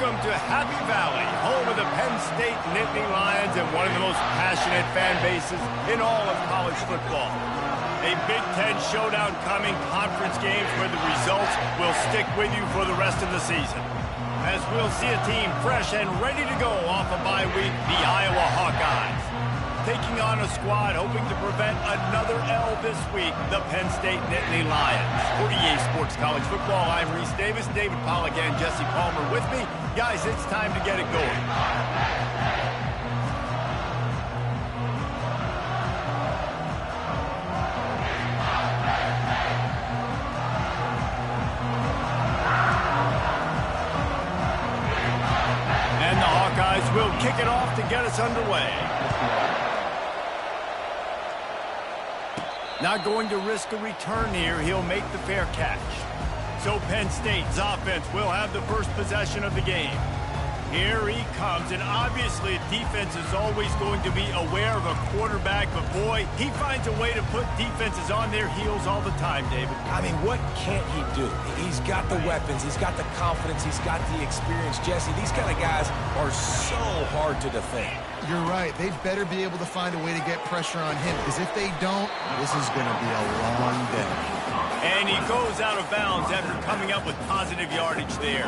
Welcome to Happy Valley, home of the Penn State Nittany Lions and one of the most passionate fan bases in all of college football. A Big Ten showdown coming, conference games where the results will stick with you for the rest of the season. As we'll see a team fresh and ready to go off a bye week, the Iowa Hawkeyes. Taking on a squad hoping to prevent another L this week, the Penn State Nittany Lions. For EA Sports College Football, I'm Reese Davis, David Pollack and Jesse Palmer with me. Guys, it's time to get it going. And the Hawkeyes will kick it off to get us underway. Not going to risk a return here. He'll make the fair catch. So Penn State's offense will have the first possession of the game. Here he comes, and obviously defense is always going to be aware of a quarterback, but boy, he finds a way to put defenses on their heels all the time, David. I mean, what can't he do? He's got the weapons, he's got the confidence, he's got the experience. Jesse, these kind of guys are so hard to defend. You're right. They better be able to find a way to get pressure on him, because if they don't, this is going to be a long day. And he goes out of bounds after coming up with positive yardage there.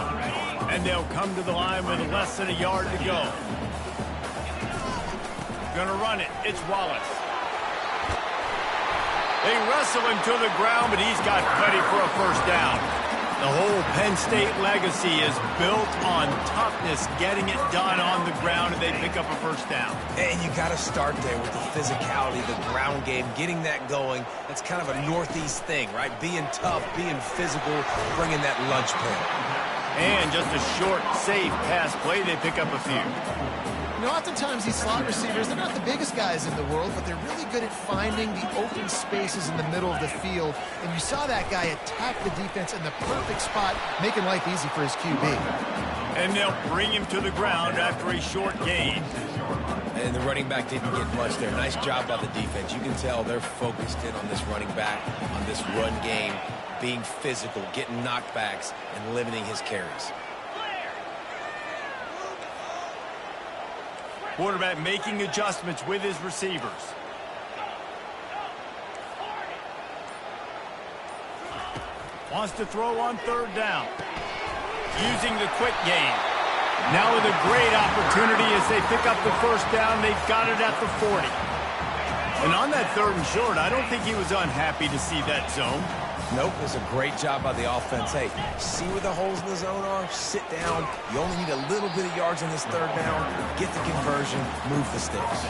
And they'll come to the line with less than a yard to go. Gonna run it. It's Wallace. They wrestle him to the ground, but he's got plenty for a first down. The whole Penn State legacy is built on toughness, getting it done on the ground, and they pick up a first down. And you got to start there with the physicality, the ground game, getting that going. That's kind of a Northeast thing, right? Being tough, being physical, bringing that lunch pail. And just a short, safe pass play, they pick up a few. You know, oftentimes these slot receivers, they're not the biggest guys in the world, but they're really good at finding the open spaces in the middle of the field. And you saw that guy attack the defense in the perfect spot, making life easy for his QB. And they'll bring him to the ground after a short gain. And the running back didn't get much there. Nice job by the defense. You can tell they're focused in on this running back, on this run game, being physical, getting knockbacks, and limiting his carries. Quarterback making adjustments with his receivers. Wants to throw on third down. Using the quick game. Now with a great opportunity as they pick up the first down. They've got it at the 40. And on that third and short, I don't think he was unhappy to see that zone. Nope, it's a great job by the offense. Hey, see where the holes in the zone are? Sit down. You only need a little bit of yards in this third down. Get the conversion, move the sticks.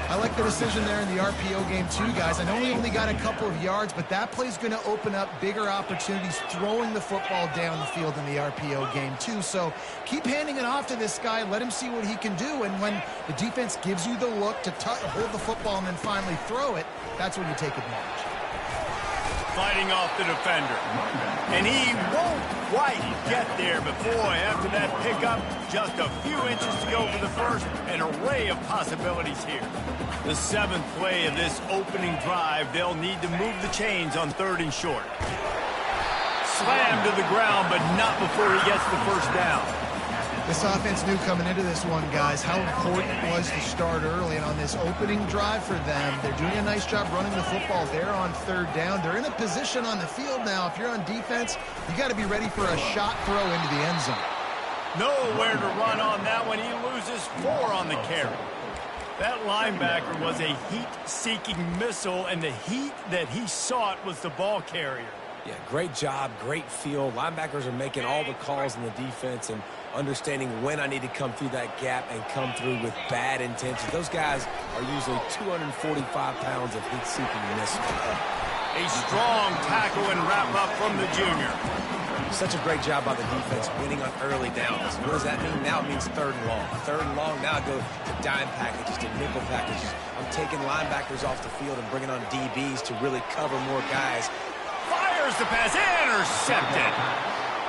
I like the decision there in the RPO game too, guys. I know he only got a couple of yards, but that play's going to open up bigger opportunities throwing the football down the field in the RPO game too. So keep handing it off to this guy. Let him see what he can do. And when the defense gives you the look to hold the football and then finally throw it, that's when you take advantage. Fighting off the defender. And he won't quite get there, but boy, after that pickup, just a few inches to go for the first, an array of possibilities here. The seventh play of this opening drive, they'll need to move the chains on third and short. Slammed to the ground, but not before he gets the first down. This offense knew coming into this one, guys, how important it was to start early. And on this opening drive for them, they're doing a nice job running the football there on third down. They're in a position on the field now. If you're on defense, you got to be ready for a shot throw into the end zone. Nowhere to run on that one. He loses 4 on the carry. That linebacker was a heat-seeking missile, and the heat that he sought was the ball carrier. Yeah, great job, great feel. Linebackers are making all the calls in the defense and understanding when I need to come through that gap and come through with bad intentions. Those guys are usually 245 pounds of heat-seeking missile. A strong tackle and wrap-up from the junior. Such a great job by the defense winning on early downs. What does that mean? Now it means third and long. Third and long, now I go to dime packages, to nickel packages. I'm taking linebackers off the field and bringing on DBs to really cover more guys. Fires the pass, intercepted.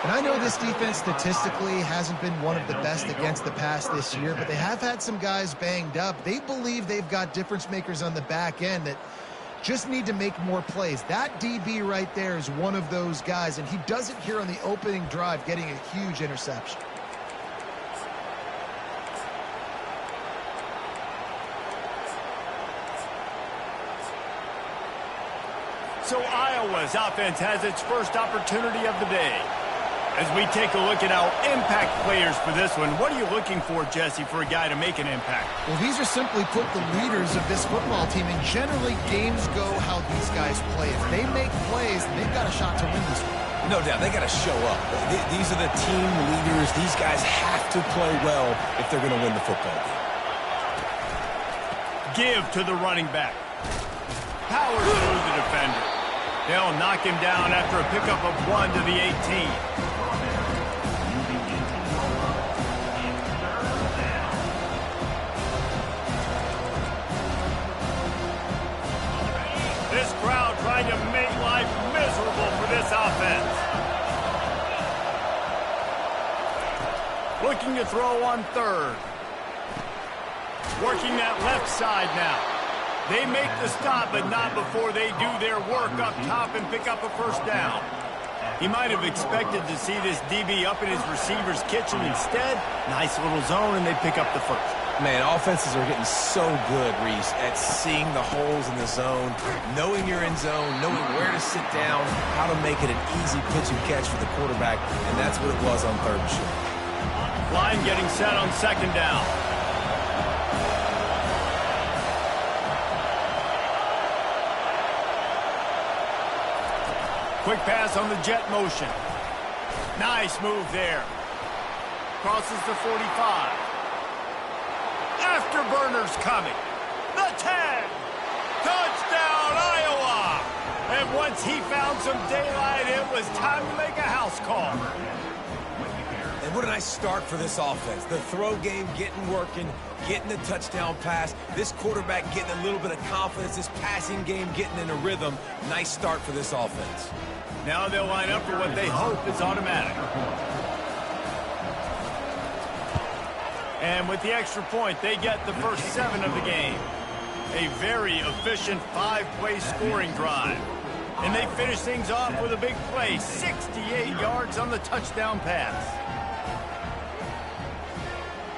And I know this defense statistically hasn't been one of the best against the pass this year, but they have had some guys banged up. They believe they've got difference makers on the back end that just need to make more plays. That DB right there is one of those guys, and he does it here on the opening drive, getting a huge interception. So Iowa's offense has its first opportunity of the day. As we take a look at our impact players for this one, what are you looking for, Jesse, for a guy to make an impact? Well, these are simply put the leaders of this football team, and generally games go how these guys play. If they make plays, they've got a shot to win this one. No doubt, they got to show up. These are the team leaders. These guys have to play well if they're going to win the football game. Give to the running back. Powers through the defender. They'll knock him down after a pickup of 1 to the 18. This crowd trying to make life miserable for this offense. Looking to throw on third. Working that left side now. They make the stop, but not before they do their work up top and pick up a first down. He might have expected to see this DB up in his receiver's kitchen. Instead, nice little zone, and they pick up the first. Man, offenses are getting so good, Reese, at seeing the holes in the zone, knowing you're in zone, knowing where to sit down, how to make it an easy pitch and catch for the quarterback, and that's what it was on third and short. Line getting set on second down. Quick pass on the jet motion. Nice move there. Crosses the 45. Afterburners coming. The 10. Touchdown, Iowa. And once he found some daylight, it was time to make a house call. And what a nice start for this offense. The throw game getting working, getting the touchdown pass. This quarterback getting a little bit of confidence. This passing game getting in a rhythm. Nice start for this offense. Now they'll line up for what they hope is automatic. And with the extra point, they get the first 7 of the game. A very efficient 5-play scoring drive. And they finish things off with a big play, 68 yards on the touchdown pass.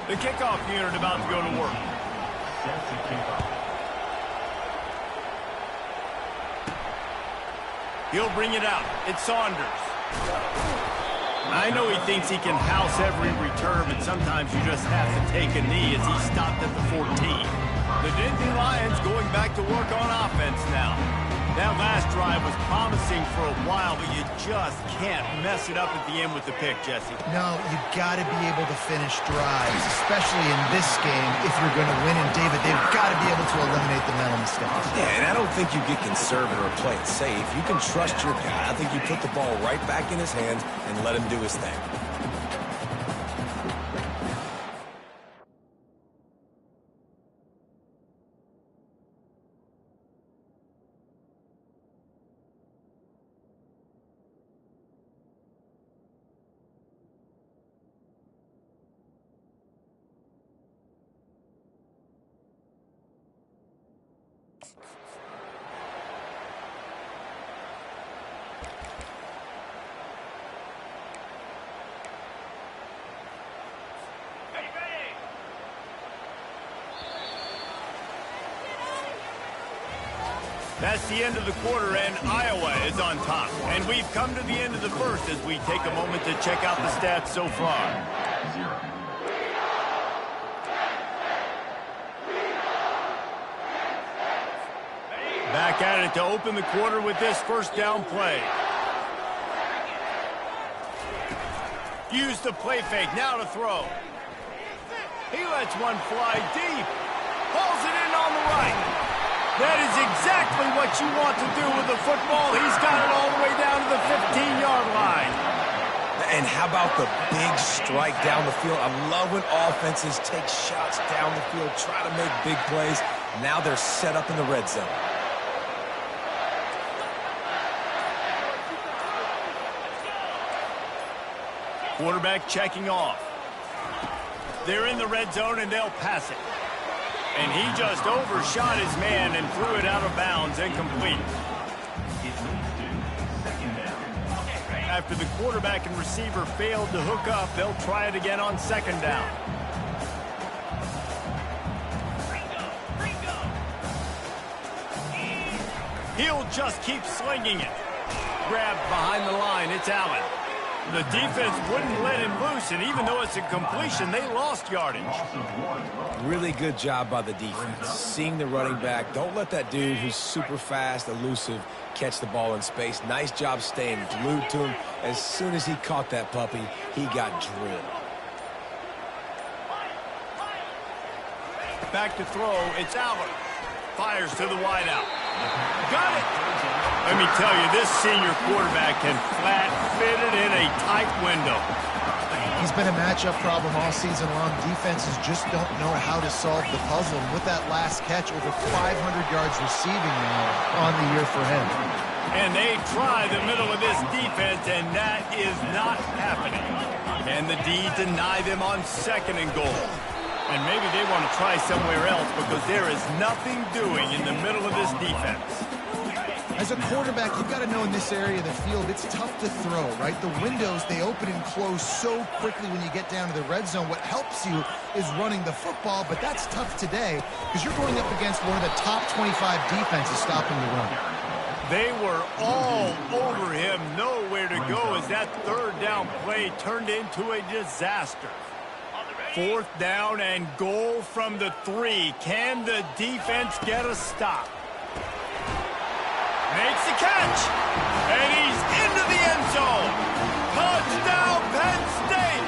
The kickoff unit about to go to work. He'll bring it out. It's Saunders. I know he thinks he can house every return, but sometimes you just have to take a knee as he stopped at the 14. The Nittany Lions going back to work on offense now. That last drive was promising for a while, but you just can't mess it up at the end with the pick, Jesse. No, you've got to be able to finish drives, especially in this game if you're going to win. And, David, they've got to be able to eliminate the mental mistakes. Yeah, and I don't think you get conservative or play it safe. You can trust your guy. I think you put the ball right back in his hands and let him do his thing. That's the end of the quarter, and Iowa is on top. And we've come to the end of the first as we take a moment to check out the stats so far. Back at it to open the quarter with this first down play. Use the play fake, now to throw. He lets one fly deep. Pulls it in on the right. That is exactly what you want to do with the football. He's got it all the way down to the 15-yard line. And how about the big strike down the field? I love when offenses take shots down the field, try to make big plays. Now they're set up in the red zone. Quarterback checking off. They're in the red zone, and they'll pass it. And he just overshot his man and threw it out of bounds, incomplete. After the quarterback and receiver failed to hook up, they'll try it again on second down. He'll just keep slinging it. Grabbed behind the line. It's Allen. The defense wouldn't let him loose, and even though it's a completion, they lost yardage. Really good job by the defense. Seeing the running back. Don't let that dude who's super fast, elusive, catch the ball in space. Nice job staying glued to him. As soon as he caught that puppy, he got drilled. Back to throw. It's Allen. Fires to the wideout. Got it! Let me tell you, this senior quarterback can flat fit it in a tight window. He's been a matchup problem all season long. Defenses just don't know how to solve the puzzle. And with that last catch, over 500 yards receiving now on the year for him. And they try the middle of this defense, and that is not happening. And the D deny them on 2nd and goal. And maybe they want to try somewhere else because there is nothing doing in the middle of this defense. As a quarterback, you've got to know in this area of the field, it's tough to throw, right? The windows, they open and close so quickly when you get down to the red zone. What helps you is running the football, but that's tough today because you're going up against one of the top 25 defenses stopping the run. They were all over him, nowhere to go as that 3rd down play turned into a disaster. 4th down and goal from the 3. Can the defense get a stop? Makes the catch, and he's into the end zone. Touchdown, Penn State.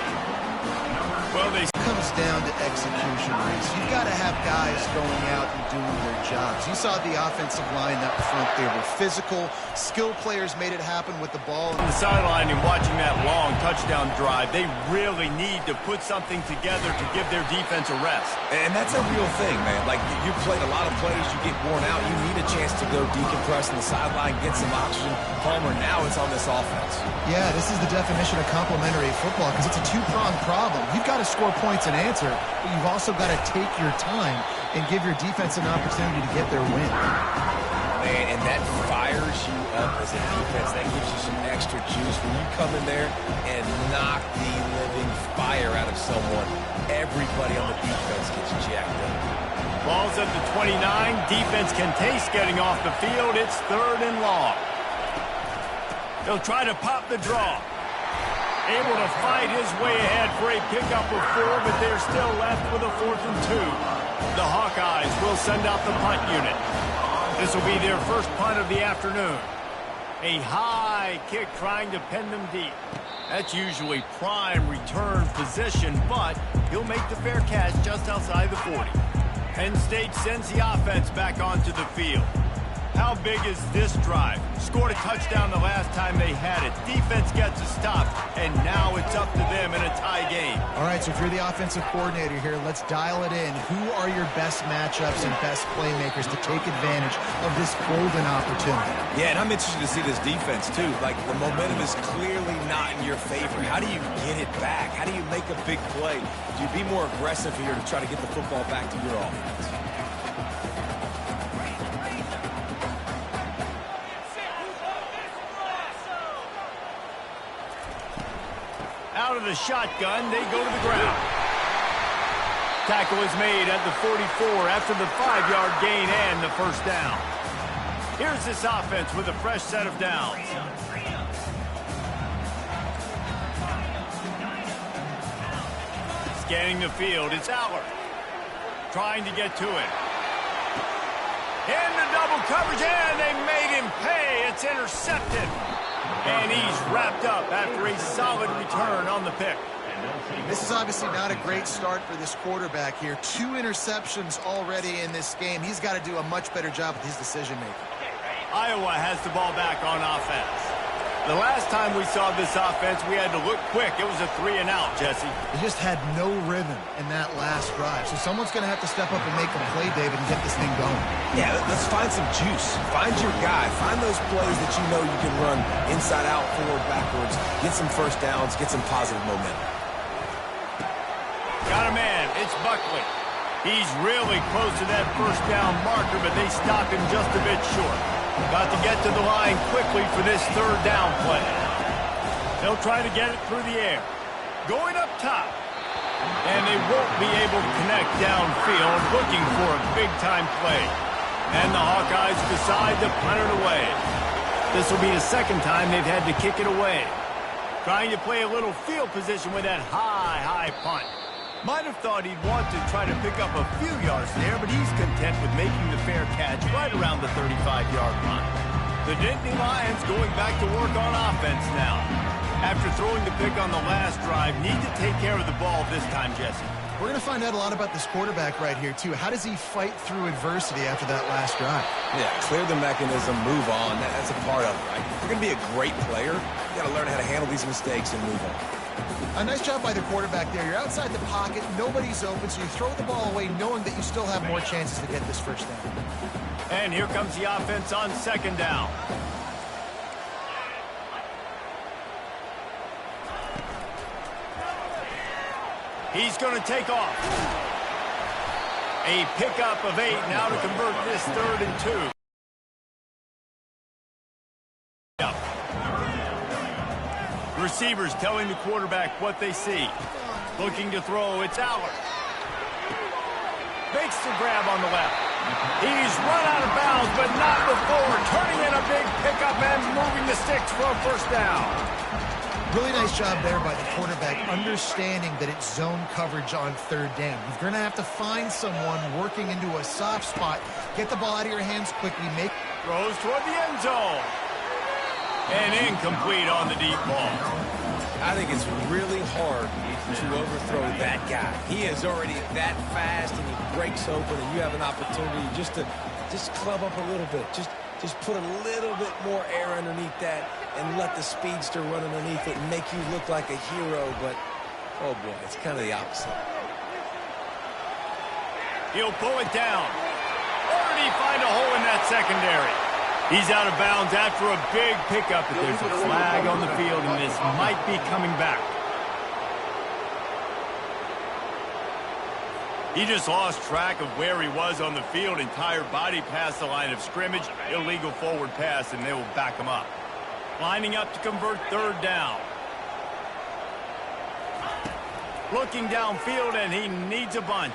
Well, It comes down to execution, Reese. You've got to have guys going out and doing their jobs. You saw the offensive line up front. They were physical. Skilled players made it happen with the ball. On the sideline and watching that long touchdown drive, they really need to put something together to give their defense a rest. And that's a real thing, man. Like, you've played a lot of plays, you get worn out. You need a chance to go decompress on the sideline, get some oxygen. Palmer, now it's on this offense. Yeah, this is the definition of complementary football because it's a two-pronged problem. You've got to score points and answer, but you've also got to take your time and give your defense an opportunity to get their win. Man, and that fires you up as a defense. That gives you some extra juice when you come in there and knock the living fire out of someone. Everybody on the defense gets jacked up. Ball's at the 29. Defense can taste getting off the field. It's 3rd and long. They'll try to pop the draw. Able to fight his way ahead for a pickup of 4, but they're still left with a 4th and 2. The Hawkeyes will send out the punt unit. This will be their first punt of the afternoon. A high kick trying to pin them deep. That's usually prime return position, but he'll make the fair catch just outside the 40. Penn State sends the offense back onto the field. How big is this drive? Scored a touchdown the last time they had it. Defense gets a stop, and now it's up to them in a tie game. All right, so if you're the offensive coordinator here, let's dial it in. Who are your best matchups and best playmakers to take advantage of this golden opportunity? Yeah, and I'm interested to see this defense, too. Like, the momentum is clearly not in your favor. How do you get it back? How do you make a big play? Do you be more aggressive here to try to get the football back to your offense? Out of the shotgun, they go to the ground. Tackle is made at the 44 after the 5-yard gain and the 1st down. Here's this offense with a fresh set of downs. Scanning the field, it's Aller. Trying to get to it. Into double coverage, and they made him pay. It's intercepted. And he's wrapped up after a solid return on the pick. This is obviously not a great start for this quarterback here. 2 interceptions already in this game. He's got to do a much better job with his decision-making. Iowa has the ball back on offense. The last time we saw this offense, we had to look quick. It was a 3-and-out, Jesse. They just had no rhythm in that last drive. So someone's going to have to step up and make a play, David, and get this thing going. Yeah, let's find some juice. Find your guy. Find those plays that you know you can run inside out, forward, backwards. Get some 1st downs. Get some positive momentum. Got a man. It's Buckley. He's really close to that 1st down marker, but they stop him just a bit short. Got to get to the line quickly for this 3rd down play. They'll try to get it through the air. Going up top. And they won't be able to connect downfield, looking for a big-time play. And the Hawkeyes decide to punt it away. This will be the second time they've had to kick it away. Trying to play a little field position with that high punt. Might have thought he'd want to try to pick up a few yards there, but he's content with making the fair catch right around the 35-yard line. The Nittany Lions going back to work on offense now. After throwing the pick on the last drive, need to take care of the ball this time, Jesse. We're going to find out a lot about this quarterback right here, too. How does he fight through adversity after that last drive? Yeah, clear the mechanism, move on. That's a part of it, right? If you're going to be a great player, you got to learn how to handle these mistakes and move on. A nice job by the quarterback there. You're outside the pocket, nobody's open, so you throw the ball away knowing that you still have more chances to get this first down. And here comes the offense on second down. He's going to take off. A pickup of 8 now to convert this 3rd and 2. Receivers telling the quarterback what they see. Looking to throw, it's Aller. Makes the grab on the left. He's run out of bounds, but not before turning in a big pickup and moving the sticks for a first down. Really nice job there by the quarterback, understanding that it's zone coverage on 3rd down. You're going to have to find someone working into a soft spot. Get the ball out of your hands quickly. Throws toward the end zone. And incomplete on the deep ball. I think it's really hard to overthrow that guy. He is already that fast, and he breaks open, and you have an opportunity just to club up a little bit. Just put a little bit more air underneath that and let the speedster run underneath it and make you look like a hero, but, oh boy, it's kind of the opposite. He'll pull it down. Or did he find a hole in that secondary? He's out of bounds after a big pickup, but there's a flag on the field, and this might be coming back. He just lost track of where he was on the field. Entire body past the line of scrimmage. Illegal forward pass, and they will back him up. Lining up to convert 3rd down. Looking downfield, and he needs a bunch.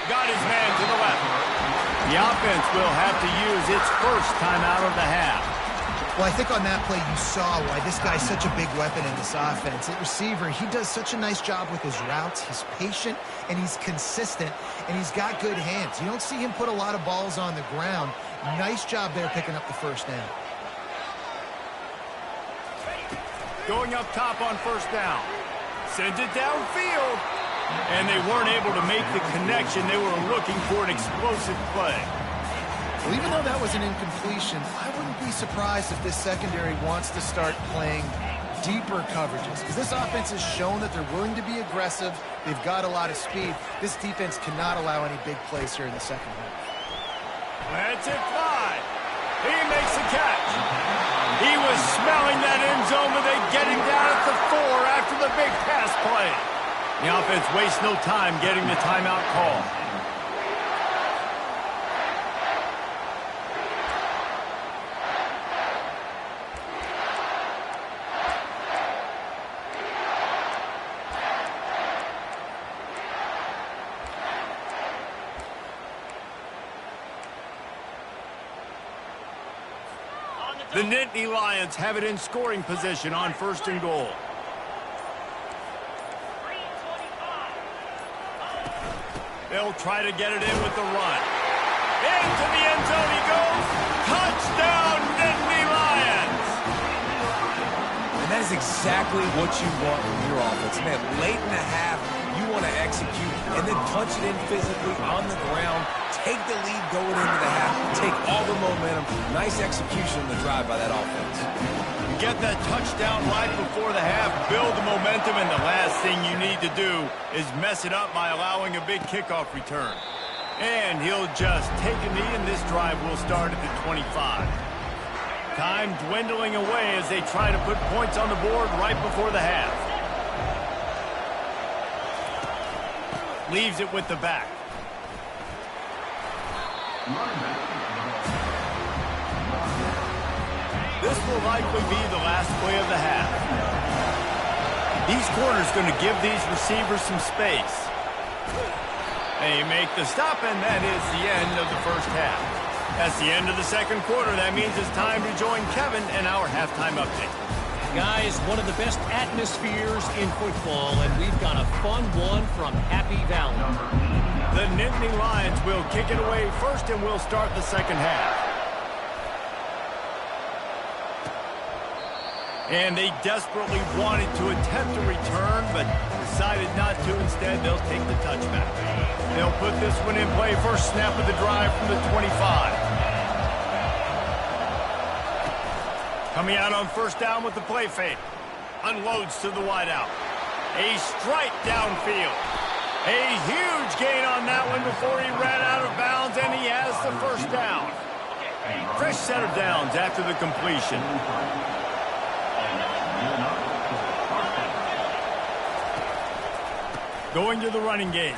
Got his man to the left. The offense will have to use its first timeout of the half. Well, I think on that play you saw why this guy's such a big weapon in this offense. At receiver, he does such a nice job with his routes. He's patient, and he's consistent, and he's got good hands. You don't see him put a lot of balls on the ground. Nice job there picking up the first down. Going up top on first down. Sends it downfield. And they weren't able to make the connection. They were looking for an explosive play. Well, even though that was an incompletion, I wouldn't be surprised if this secondary wants to start playing deeper coverages, because this offense has shown that they're willing to be aggressive. They've got a lot of speed. This defense cannot allow any big plays here in the second half. Lets it fly. He makes the catch. He was smelling that end zone, but they get him down at the 4 after the big pass play. The offense wastes no time getting the timeout call. The Nittany Lions have it in scoring position on 1st and goal. They'll try to get it in with the run. Into the end zone he goes. Touchdown, Nittany Lions! And that is exactly what you want from your offense. Man, late in the half, you want to execute and then punch it in physically on the ground. Take the lead going into the half. Take all the momentum. Nice execution on the drive by that offense. Get that touchdown right before the half, build the momentum, and the last thing you need to do is mess it up by allowing a big kickoff return. And he'll just take a knee, and this drive will start at the 25. Time dwindling away as they try to put points on the board right before the half. Leaves it with the back. This will likely be the last play of the half. These corners going to give these receivers some space. They make the stop, and that is the end of the first half. That's the end of the second quarter. That means it's time to join Kevin and our halftime update. Guys, one of the best atmospheres in football, and we've got a fun one from Happy Valley. The Nittany Lions will kick it away first, and we'll start the second half. And they desperately wanted to attempt a return, but decided not to. Instead, they'll take the touchback. They'll put this one in play. First snap of the drive from the 25. Coming out on first down with the play fake. Unloads to the wideout. A strike downfield. A huge gain on that one before he ran out of bounds, and he has the first down. Fresh set of downs after the completion. Going to the running game.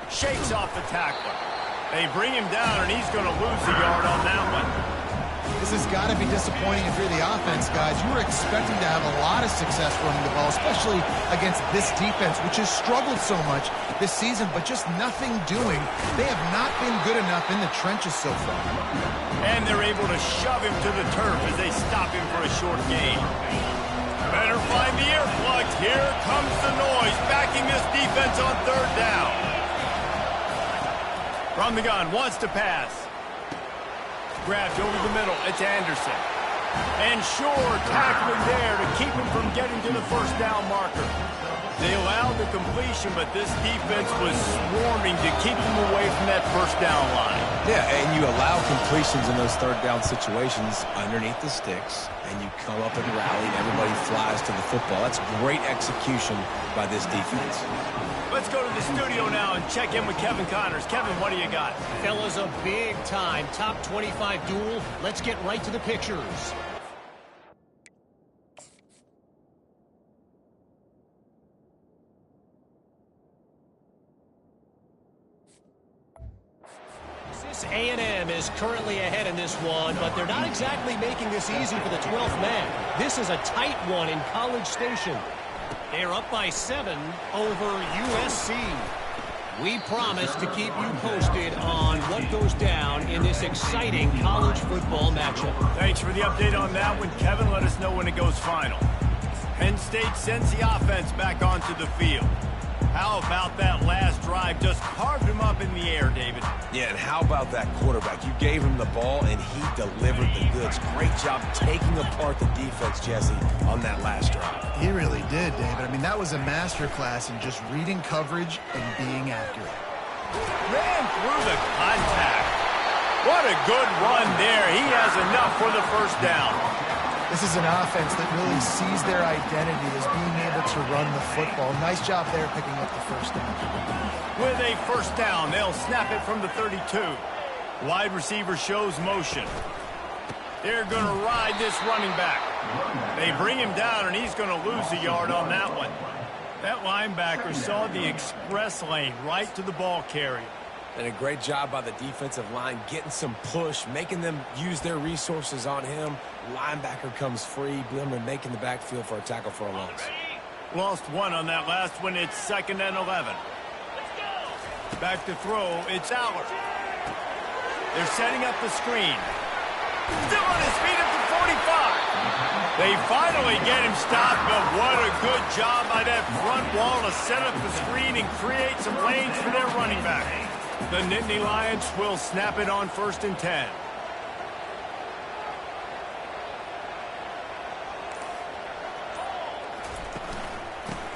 Shakes off the tackler. They bring him down, and he's going to lose a yard on that one. This has got to be disappointing if you're the offense, guys. You were expecting to have a lot of success running the ball, especially against this defense, which has struggled so much this season, but just nothing doing. They have not been good enough in the trenches so far. And they're able to shove him to the turf as they stop him for a short gain. Better find the earplugs. Here comes the noise, backing this defense on third down. From the gun, wants to pass. Grabbed over the middle. It's Anderson. And Shore tackling there to keep him from getting to the first down marker. They allowed the completion, but this defense was swarming to keep them away from that first down line. Yeah, and you allow completions in those third down situations underneath the sticks, and you come up and rally, and everybody flies to the football. That's great execution by this defense. Let's go to the studio now and check in with Kevin Connors. Kevin, what do you got? Fellas, a big-time top 25 duel. Let's get right to the pictures. A&M is currently ahead in this one, but they're not exactly making this easy for the 12th man. This is a tight one in College Station. They're up by 7 over USC. We promise to keep you posted on what goes down in this exciting college football matchup. Thanks for the update on that one, Kevin. Let us know when it goes final. Penn State sends the offense back onto the field. How about that last drive? Just carved him up in the air, David. Yeah, and how about that quarterback? You gave him the ball, and he delivered the goods. Great job taking apart the defense, Jesse, on that last drive. He really did, David. I mean, that was a masterclass in just reading coverage and being accurate. Ran through the contact. What a good run there. He has enough for the first down. This is an offense that really sees their identity as being able to run the football. Nice job there picking up the first down. With a first down, they'll snap it from the 32. Wide receiver shows motion. They're going to ride this running back. They bring him down, and he's going to lose a yard on that one. That linebacker saw the express lane right to the ball carrier. And a great job by the defensive line getting some push, making them use their resources on him. Linebacker comes free, making the backfield for a tackle for a loss. Lost one on that last one. It's 2nd and 11. Back to throw. It's Allard. They're setting up the screen. Still on his feet at the 45. They finally get him stopped, but what a good job by that front wall to set up the screen and create some lanes for their running back. The Nittany Lions will snap it on 1st and 10.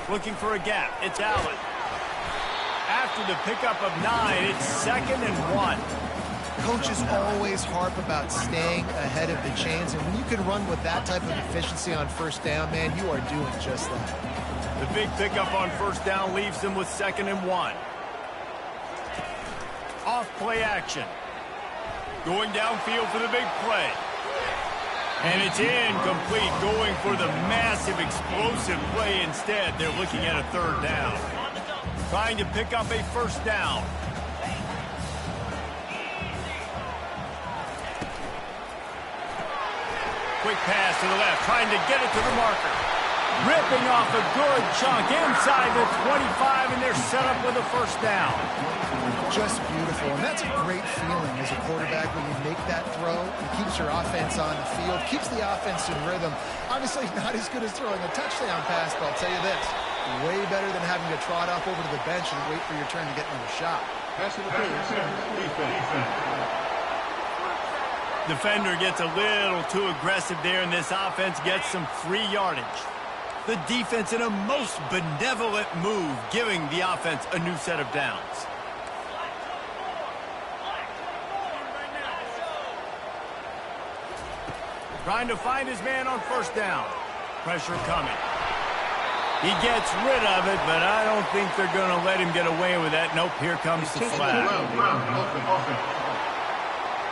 Looking for a gap. It's Allen. After the pickup of 9, it's 2nd and 1. Coaches always harp about staying ahead of the chains, and when you can run with that type of efficiency on first down, man, you are doing just that. The big pickup on first down leaves them with 2nd and 1. Off play action. Going downfield for the big play. And it's incomplete, going for the massive explosive play instead. They're looking at a 3rd down. Trying to pick up a first down. Quick pass to the left, trying to get it to the marker. Ripping off a good chunk inside the 25, and they're set up with a first down. Just beautiful, and that's a great feeling as a quarterback when you make that throw. It keeps your offense on the field, keeps the offense in rhythm. Obviously not as good as throwing a touchdown pass, but I'll tell you this, way better than having to trot off over to the bench and wait for your turn to get another shot. Defender gets a little too aggressive there, and this offense gets some free yardage. The defense in a most benevolent move, giving the offense a new set of downs. Trying to find his man on first down. Pressure coming. He gets rid of it, but I don't think they're going to let him get away with that. Nope, here comes the flag.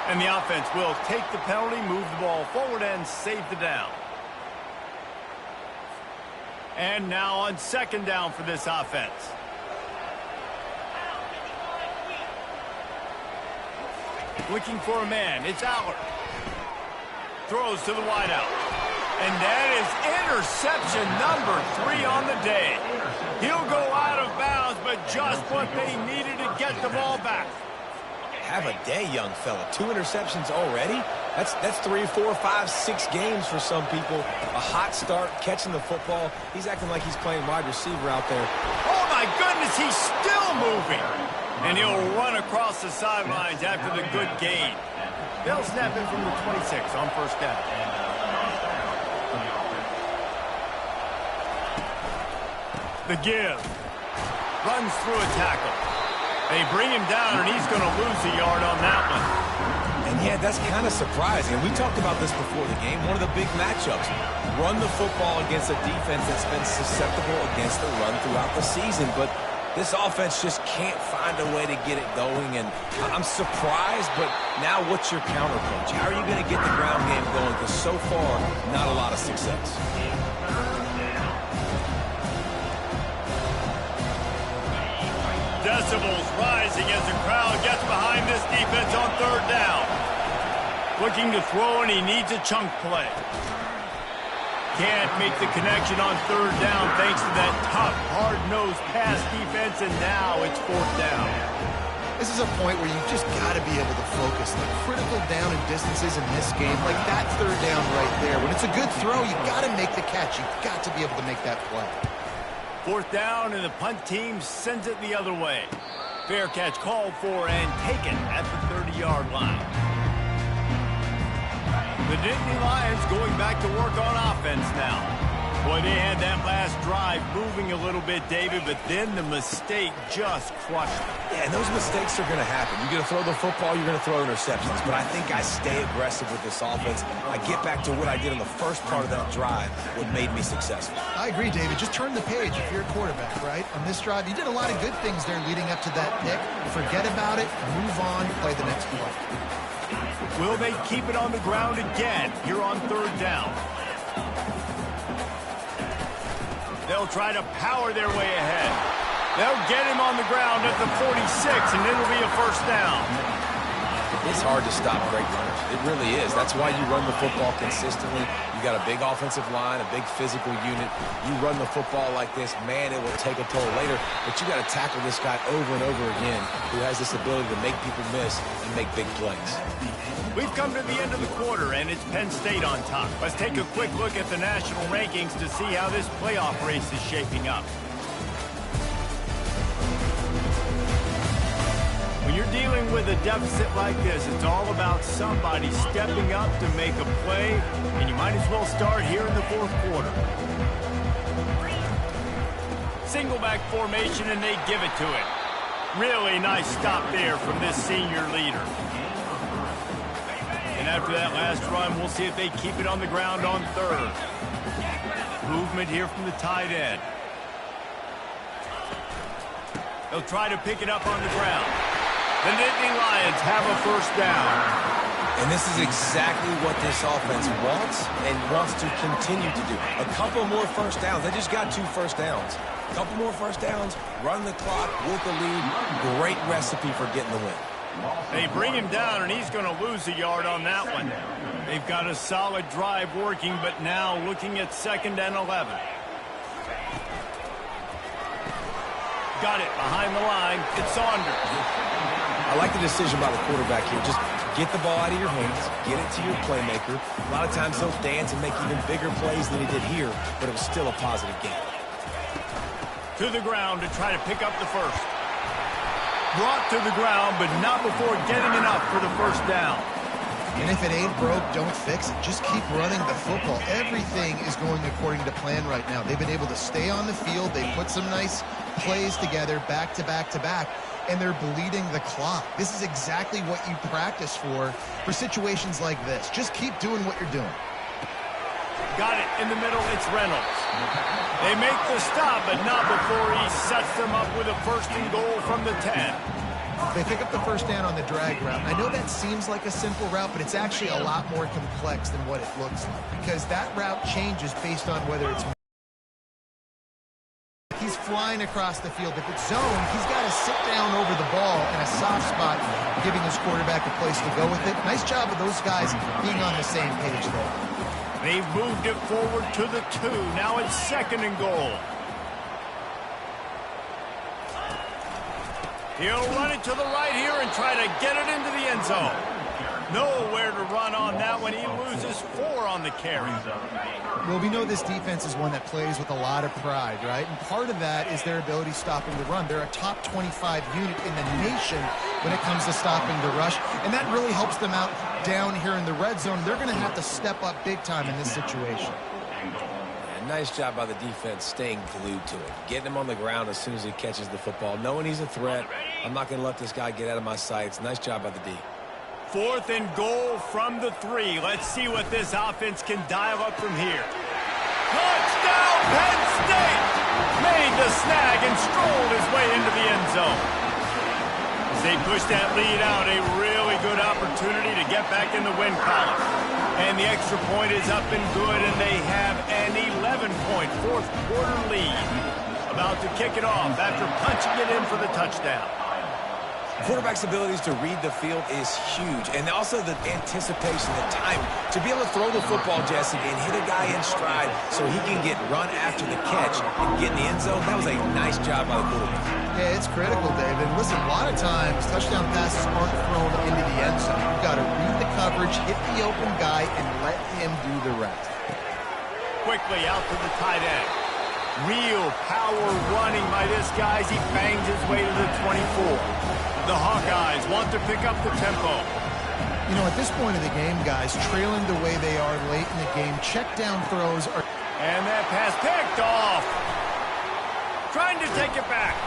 And the offense will take the penalty, move the ball forward, and save the down. And now on second down for this offense. Looking for a man. It's Allard. Throws to the wideout. And that is interception number 3 on the day. He'll go out of bounds, but just what they needed to get the ball back. Have a day, young fella. 2 interceptions already? That's 3, 4, 5, 6 games for some people. A hot start, catching the football. He's acting like he's playing wide receiver out there. Oh, my goodness, he's still moving. And he'll run across the sidelines after the good gain. They'll snap him from the 26 on first down. The give. Runs through a tackle. They bring him down, and he's going to lose a yard on that one. And yeah, that's kind of surprising. And we talked about this before the game. One of the big matchups. Run the football against a defense that's been susceptible against the run throughout the season. But this offense just can't find a way to get it going. And I'm surprised, but now what's your counterpunch? How are you going to get the ground game going? Because so far, not a lot of success. Decibels rising as the crowd gets behind this defense on third down. Looking to throw, and he needs a chunk play. Can't make the connection on third down thanks to that tough, hard-nosed pass defense, and now it's fourth down. This is a point where you've just got to be able to focus. The critical down and distances in this game, like that third down right there. When it's a good throw, you've got to make the catch. You've got to be able to make that play. Fourth down, and the punt team sends it the other way. Fair catch called for and taken at the 30-yard line. The Nittany Lions going back to work on offense now. Boy, they had that last drive moving a little bit, David, but then the mistake just crushed them. Yeah, and those mistakes are going to happen. You're going to throw the football, you're going to throw interceptions. But I think I stay aggressive with this offense. I get back to what I did in the first part of that drive, what made me successful. I agree, David. Just turn the page if you're a quarterback, right? On this drive, you did a lot of good things there leading up to that pick. Forget about it, move on, play the next play. Will they keep it on the ground again here on third down? They'll try to power their way ahead. They'll get him on the ground at the 46, and it'll be a first down. It's hard to stop great runners. It really is. That's why you run the football consistently. You got a big offensive line, a big physical unit. You run the football like this, man, it will take a toll later. But you got to tackle this guy over and over again who has this ability to make people miss and make big plays. We've come to the end of the quarter, and it's Penn State on top. Let's take a quick look at the national rankings to see how this playoff race is shaping up. When you're dealing with a deficit like this, it's all about somebody stepping up to make a play, and you might as well start here in the fourth quarter. Single back formation, and they give it to it. Really nice stop there from this senior leader. And after that last run, we'll see if they keep it on the ground on third. Movement here from the tight end. They'll try to pick it up on the ground. The Nittany Lions have a first down. And this is exactly what this offense wants and wants to continue to do. A couple more first downs. They just got 2 first downs. A couple more first downs, run the clock, work a lead. Great recipe for getting the win. They bring him down, and he's going to lose a yard on that one. They've got a solid drive working, but now looking at 2nd and 11. Got it behind the line. It's Saunders. I like the decision by the quarterback here. Just get the ball out of your hands, get it to your playmaker. A lot of times he'll dance and make even bigger plays than he did here, but it was still a positive game. To the ground to try to pick up the first. Brought to the ground, but not before getting enough for the first down. And if it ain't broke, don't fix it. Just keep running the football. Everything is going according to plan right now. They've been able to stay on the field. They put some nice plays together back to back to back, and they're bleeding the clock. This is exactly what you practice for situations like this. Just keep doing what you're doing. Got it in the middle. It's Reynolds. They make the stop, but not before he sets them up with a first and goal from the 10. They pick up the first down on the drag route. I know that seems like a simple route, but it's actually a lot more complex than what it looks like, because that route changes based on whether it's he's flying across the field. If it's zone, he's got to sit down over the ball in a soft spot, giving his quarterback a place to go with it. Nice job of those guys being on the same page there. They've moved it forward to the 2. Now it's second and goal. He'll run it to the right here and try to get it into the end zone. Nowhere to run on that one. He loses 4 on the carry. Well, we know this defense is one that plays with a lot of pride, right? And part of that is their ability stopping the run. They're a top 25 unit in the nation when it comes to stopping the rush, and that really helps them out down here in the red zone. They're going to have to step up big time in this situation. Nice job by the defense staying glued to it. Getting him on the ground as soon as he catches the football. Knowing he's a threat. I'm not going to let this guy get out of my sights. Nice job by the D. 4th and goal from the 3. Let's see what this offense can dial up from here. Touchdown, Penn State! Made the snag and strolled his way into the end zone. As they push that lead out, a really good opportunity to get back in the win column. And the extra point is up and good, and they have an 11-point fourth-quarter lead. About to kick it off after punching it in for the touchdown. Quarterback's abilities to read the field is huge, and also the anticipation, the time to be able to throw the football, Jesse, and hit a guy in stride so he can get run after the catch and get in the end zone. That was a nice job by the quarterback. Yeah, it's critical, David. Listen, a lot of times touchdown passes aren't thrown into the end zone. You've got to read the coverage, hit the open guy, and let him do the rest. Quickly out to the tight end. Real power running by this guy as he bangs his way to the 24. The Hawkeyes want to pick up the tempo. You know, at this point of the game, guys, trailing the way they are late in the game, check down throws are... And that pass picked off. Trying to take it back.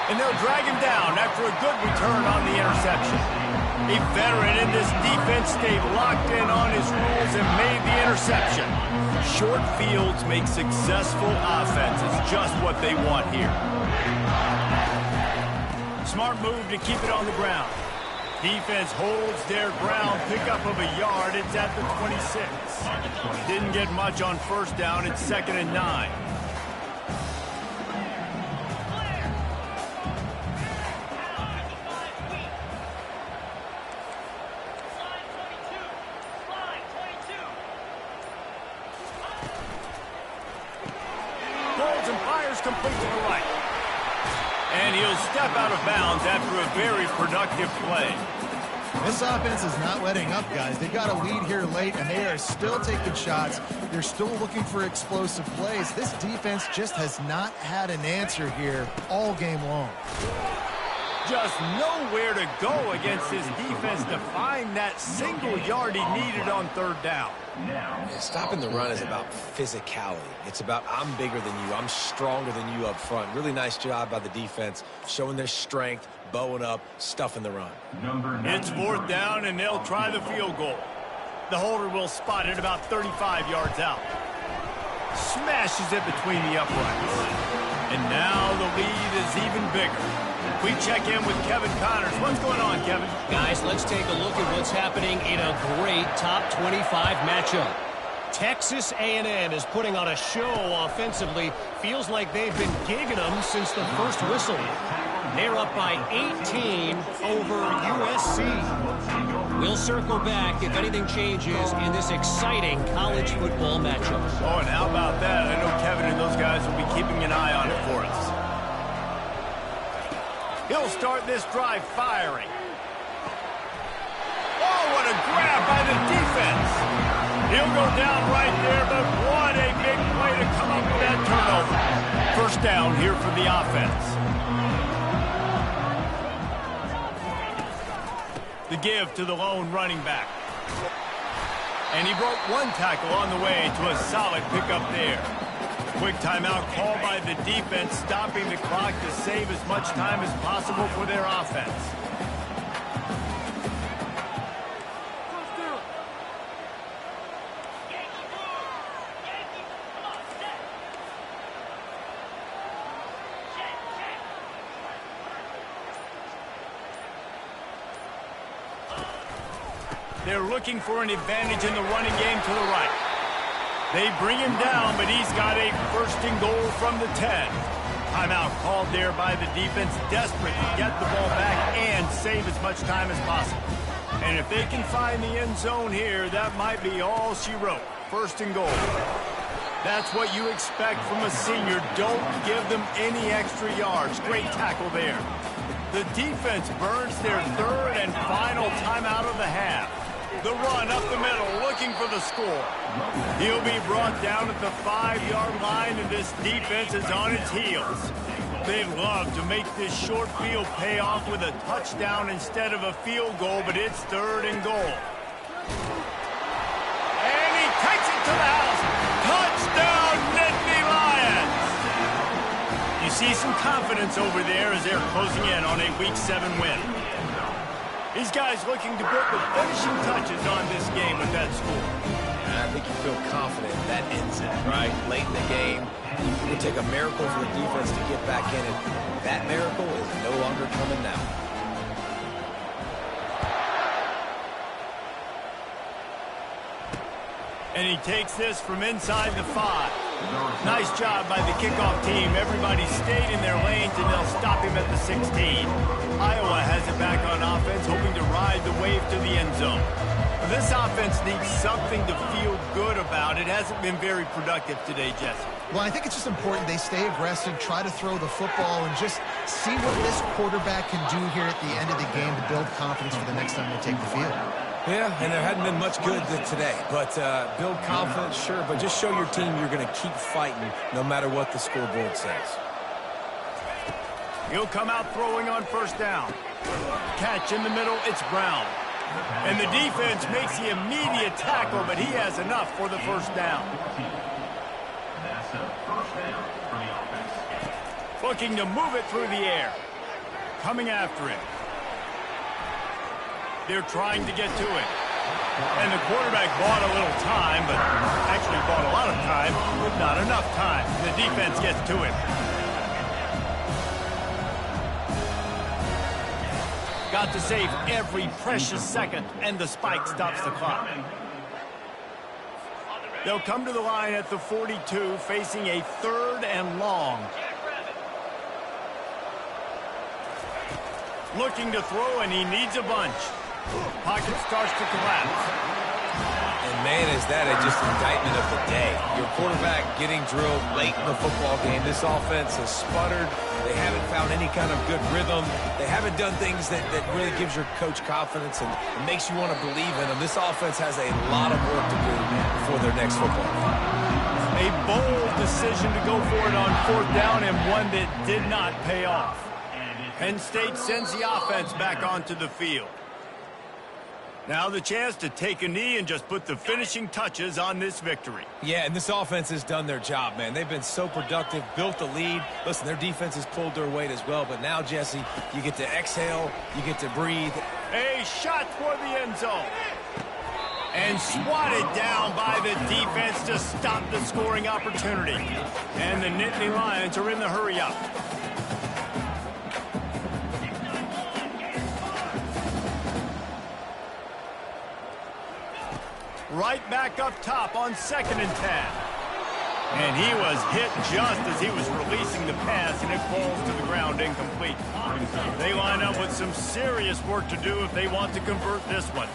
And they'll drag him down after a good return on the interception. A veteran in this defense stayed locked in on his rules and made the interception. Short fields make successful offenses, just what they want here. Smart move to keep it on the ground. Defense holds their ground, pickup of a yard. It's at the 26. Didn't get much on first down. It's 2nd and 9. Holds and fires complete to the right. And he'll step out of bounds after a very productive play. This offense is not letting up, guys. They've got a lead here late, and they are still taking shots. They're still looking for explosive plays. This defense just has not had an answer here all game long. Just nowhere to go against his defense to find that single yard he needed on 3rd down. Yeah, stopping the run is about physicality. It's about I'm bigger than you. I'm stronger than you up front. Really nice job by the defense, showing their strength, bowing up, stuffing the run. It's 4th down, and they'll try the field goal. The holder will spot it about 35 yards out. Smashes it between the uprights. And now the lead is even bigger. We check in with Kevin Connors. What's going on, Kevin? Guys, let's take a look at what's happening in a great top 25 matchup. Texas A&M is putting on a show offensively. Feels like they've been gigging them since the first whistle. They're up by 18 over USC. We'll circle back if anything changes in this exciting college football matchup. Oh, and how about that? I know Kevin and those guys will be keeping an eye on it for us. He'll start this drive firing. Oh, what a grab by the defense. He'll go down right there, but what a big play to come up with that turnover. First down here for the offense. The give to the lone running back. And he broke one tackle on the way to a solid pickup there. Quick timeout called by the defense, stopping the clock to save as much time as possible for their offense. They're looking for an advantage in the running game to the right. They bring him down, but he's got a first and goal from the 10. Timeout called there by the defense, desperate to get the ball back and save as much time as possible. And if they can find the end zone here, that might be all she wrote. First and goal. That's what you expect from a senior. Don't give them any extra yards. Great tackle there. The defense burns their third and final timeout of the half. The run up the middle, looking for the score. He'll be brought down at the 5-yard line, and this defense is on its heels. They'd love to make this short field pay off with a touchdown instead of a field goal, but it's third and goal. And he takes it to the house. Touchdown, Nittany Lions! You see some confidence over there as they're closing in on a Week 7 win. These guys looking to put the finishing touches on this game with that score. I think you feel confident that ends it, right? Late in the game, it would take a miracle for the defense to get back in it. That miracle is no longer coming now. And he takes this from inside the 5. Nice job by the kickoff team. Everybody stayed in their lanes, and they'll stop him at the 16. Iowa has it back on offense, hoping to ride the wave to the end zone. This offense needs something to feel good about. It hasn't been very productive today, Jesse. Well, I think it's just important they stay aggressive, try to throw the football, and just see what this quarterback can do here at the end of the game to build confidence for the next time they take the field. Yeah, and there hadn't been much good today. But build confidence, sure, but just show your team you're going to keep fighting no matter what the scoreboard says. He'll come out throwing on first down. Catch in the middle, it's Brown. And the defense makes the immediate tackle, but he has enough for the first down. Looking to move it through the air. Coming after him. They're trying to get to it. And the quarterback bought a little time, but actually bought a lot of time, but not enough time. The defense gets to him. Got to save every precious second, and the spike stops the clock. They'll come to the line at the 42, facing a third and long. Looking to throw, and he needs a bunch. Pocket starts to collapse. And man, is that just an indictment of the day. Your quarterback getting drilled late in the football game. This offense has sputtered. They haven't found any kind of good rhythm. They haven't done things that really gives your coach confidence and makes you want to believe in them. This offense has a lot of work to do before their next football game. A bold decision to go for it on fourth down, and one that did not pay off. Penn State sends the offense back onto the field. Now the chance to take a knee and just put the finishing touches on this victory. Yeah, and this offense has done their job, man. They've been so productive, built the lead. Listen, their defense has pulled their weight as well. But now, Jesse, you get to exhale, you get to breathe. A shot for the end zone. And swatted down by the defense to stop the scoring opportunity. And the Nittany Lions are in the hurry-up. Right back up top on 2nd and 10. And he was hit just as he was releasing the pass, and it falls to the ground incomplete. They line up with some serious work to do if they want to convert this one.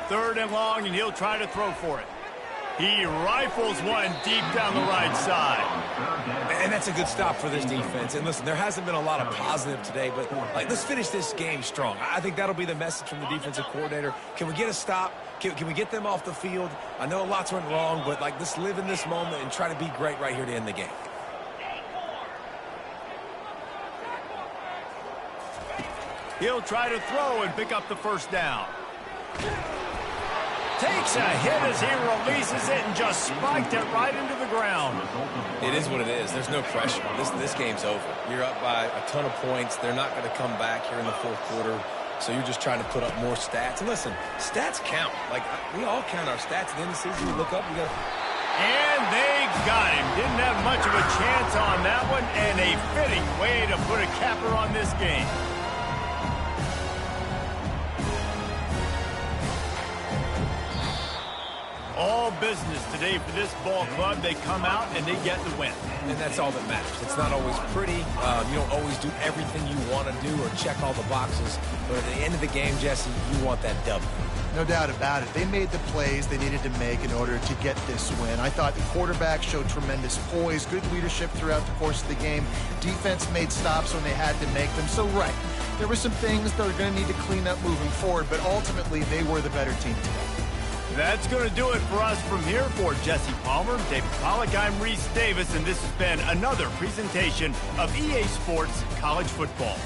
Third and long, and he'll try to throw for it. He rifles one deep down the right side. And that's a good stop for this defense. And listen, there hasn't been a lot of positive today, but let's finish this game strong. I think that'll be the message from the defensive coordinator. Can we get a stop? Can we get them off the field? I know a lot's went wrong, but let's live in this moment and try to be great right here to end the game. He'll try to throw and pick up the first down. Takes a hit as he releases it and just spiked it right into the ground. It is what it is. There's no pressure. This game's over. You're up by a ton of points. They're not going to come back here in the fourth quarter. So you're just trying to put up more stats. And listen, stats count. We all count our stats. At the end of the season, you look up, you go. And they got him. Didn't have much of a chance on that one. And a fitting way to put a capper on this game. All business today for this ball club. They come out and they get the win. And that's all that matters. It's not always pretty. You don't always do everything you want to do or check all the boxes. But at the end of the game, Jesse, you want that W. No doubt about it. They made the plays they needed to make in order to get this win. I thought the quarterback showed tremendous poise, good leadership throughout the course of the game. Defense made stops when they had to make them. So, right, there were some things that are going to need to clean up moving forward, but ultimately they were the better team today. That's going to do it for us from here. For Jesse Palmer, David Pollack, I'm Reese Davis, and this has been another presentation of EA Sports College Football.